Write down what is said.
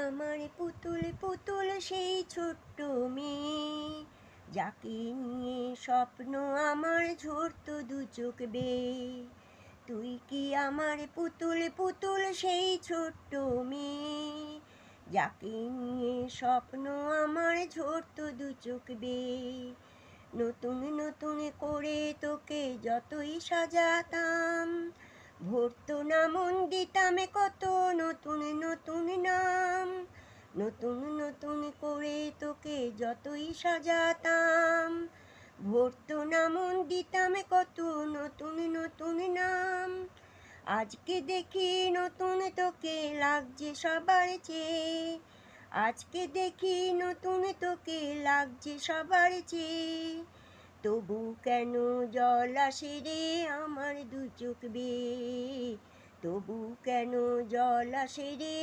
আমার পুতুল পুতুল সেই ছোট্ট মেয়ে, যাকে নিয়ে স্বপ্ন আমার ঝরতো দু চোখ বেয়ে। তুই কি আমার পুতুল পুতুল সেই ছোট্ট মেয়ে, যাকে নিয়ে স্বপ্ন আমার ঝরতো দু চোখ বেয়ে। নতুন নতুন করে তোকে যতই সাজাতাম, ভরতো না মন, দিতাম কত নতুন নতুন নাম। নতুন নতুন করে তোকে যতই সাজাতাম, ভরতো না মন, দিতাম কত নতুন নতুন নাম। আজকে দেখি নতুন তোকে লাগছে সবার চেয়ে, আজকে দেখি নতুন তোকে লাগছে সবার চেয়ে। তবু কেন জল আসে রে আমার দু চোখ বেয়ে, তবু কেন জল আসে রে